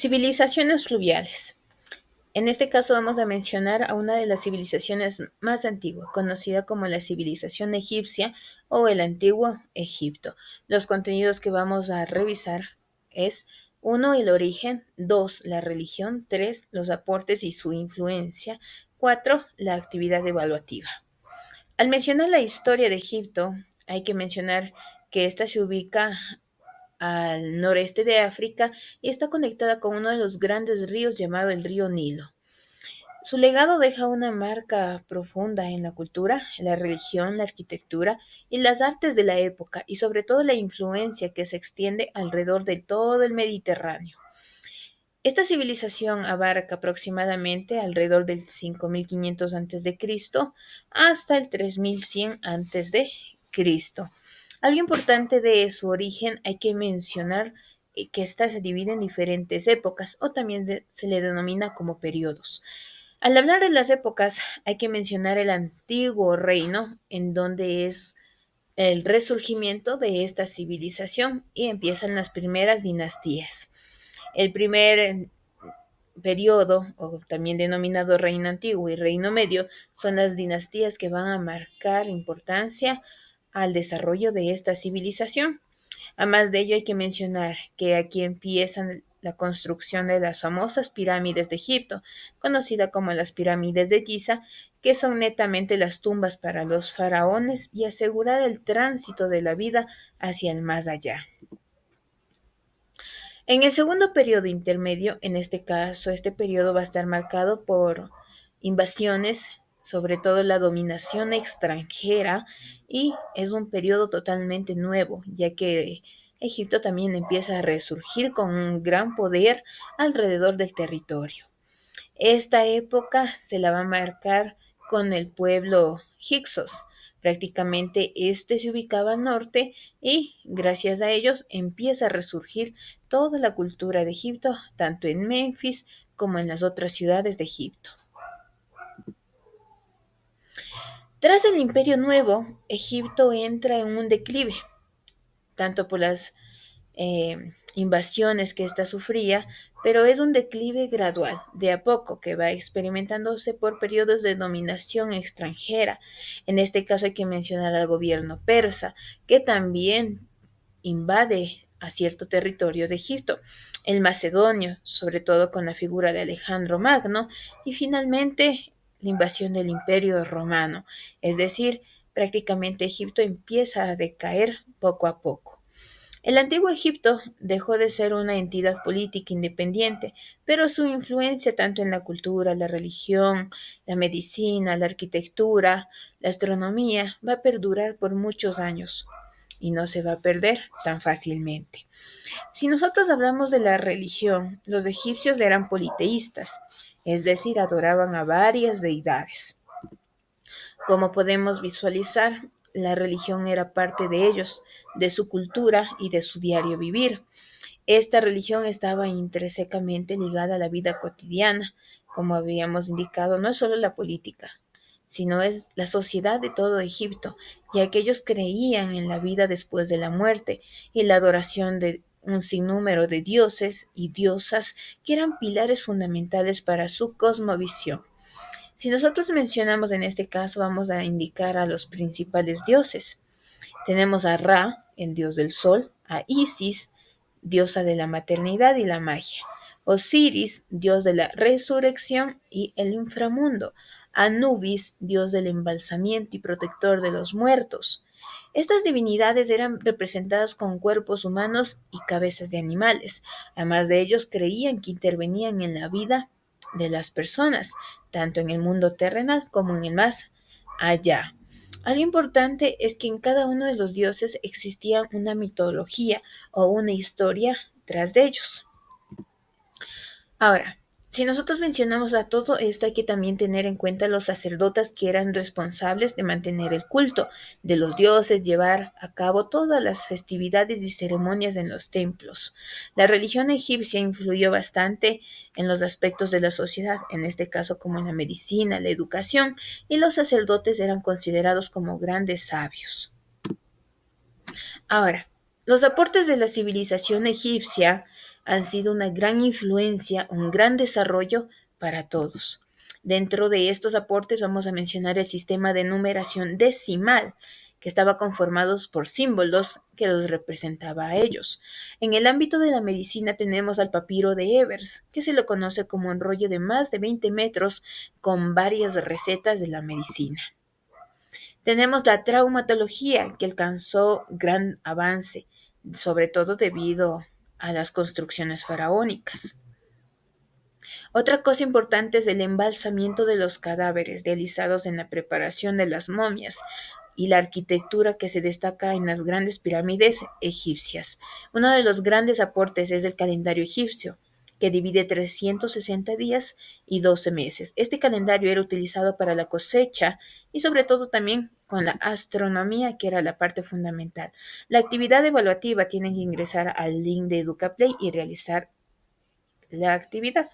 Civilizaciones fluviales. En este caso vamos a mencionar a una de las civilizaciones más antiguas, conocida como la civilización egipcia o el antiguo Egipto. Los contenidos que vamos a revisar es 1. El origen, 2. La religión, 3. Los aportes y su influencia, 4. La actividad evaluativa. Al mencionar la historia de Egipto, hay que mencionar que ésta se ubica al noreste de África y está conectada con uno de los grandes ríos llamado el río Nilo. Su legado deja una marca profunda en la cultura, la religión, la arquitectura y las artes de la época, y sobre todo la influencia que se extiende alrededor de todo el Mediterráneo. Esta civilización abarca aproximadamente alrededor del 5500 a.C. hasta el 3100 a.C. Algo importante de su origen hay que mencionar que ésta se divide en diferentes épocas o también se le denomina como periodos. Al hablar de las épocas hay que mencionar el antiguo reino en donde es el resurgimiento de esta civilización y empiezan las primeras dinastías. El primer periodo, o también denominado Reino Antiguo y Reino Medio, son las dinastías que van a marcar importancia al desarrollo de esta civilización. Además de ello, hay que mencionar que aquí empiezan la construcción de las famosas pirámides de Egipto, conocida como las pirámides de Giza, que son netamente las tumbas para los faraones y asegurar el tránsito de la vida hacia el más allá. En el segundo periodo intermedio, en este caso, este periodo va a estar marcado por invasiones, sobre todo la dominación extranjera, y es un periodo totalmente nuevo, ya que Egipto también empieza a resurgir con un gran poder alrededor del territorio. Esta época se la va a marcar con el pueblo Hyksos. Prácticamente este se ubicaba al norte y gracias a ellos empieza a resurgir toda la cultura de Egipto, tanto en Memphis como en las otras ciudades de Egipto. Tras el Imperio Nuevo, Egipto entra en un declive, tanto por las invasiones que ésta sufría, pero es un declive gradual, de a poco, que va experimentándose por periodos de dominación extranjera. En este caso hay que mencionar al gobierno persa, que también invade a cierto territorio de Egipto, el macedonio, sobre todo con la figura de Alejandro Magno, y finalmente la invasión del Imperio Romano, es decir, prácticamente Egipto empieza a decaer poco a poco. El antiguo Egipto dejó de ser una entidad política independiente, pero su influencia tanto en la cultura, la religión, la medicina, la arquitectura, la astronomía va a perdurar por muchos años y no se va a perder tan fácilmente. Si nosotros hablamos de la religión, los egipcios eran politeístas, es decir, adoraban a varias deidades. Como podemos visualizar, la religión era parte de ellos, de su cultura y de su diario vivir. Esta religión estaba intrínsecamente ligada a la vida cotidiana, como habíamos indicado, no es solo la política, sino es la sociedad de todo Egipto, ya que ellos creían en la vida después de la muerte y la adoración de un sinnúmero de dioses y diosas que eran pilares fundamentales para su cosmovisión. Si nosotros mencionamos en este caso, vamos a indicar a los principales dioses. Tenemos a Ra, el dios del sol, a Isis, diosa de la maternidad y la magia, Osiris, dios de la resurrección y el inframundo, Anubis, dios del embalsamiento y protector de los muertos. Estas divinidades eran representadas con cuerpos humanos y cabezas de animales. Además de ellos, creían que intervenían en la vida de las personas, tanto en el mundo terrenal como en el más allá. Algo importante es que en cada uno de los dioses existía una mitología o una historia tras de ellos. Ahora, si nosotros mencionamos a todo esto, hay que también tener en cuenta los sacerdotes que eran responsables de mantener el culto de los dioses, llevar a cabo todas las festividades y ceremonias en los templos. La religión egipcia influyó bastante en los aspectos de la sociedad, en este caso como en la medicina, la educación, y los sacerdotes eran considerados como grandes sabios. Ahora, los aportes de la civilización egipcia han sido una gran influencia, un gran desarrollo para todos. Dentro de estos aportes vamos a mencionar el sistema de numeración decimal, que estaba conformado por símbolos que los representaba a ellos. En el ámbito de la medicina tenemos al papiro de Evers, que se lo conoce como un rollo de más de 20 metros con varias recetas de la medicina. Tenemos la traumatología, que alcanzó gran avance, sobre todo debido a las construcciones faraónicas. Otra cosa importante es el embalsamiento de los cadáveres realizados en la preparación de las momias y la arquitectura que se destaca en las grandes pirámides egipcias. Uno de los grandes aportes es el calendario egipcio, que divide 360 días y 12 meses. Este calendario era utilizado para la cosecha y sobre todo también con la astronomía, que era la parte fundamental. La actividad evaluativa tienen que ingresar al link de EducaPlay y realizar la actividad.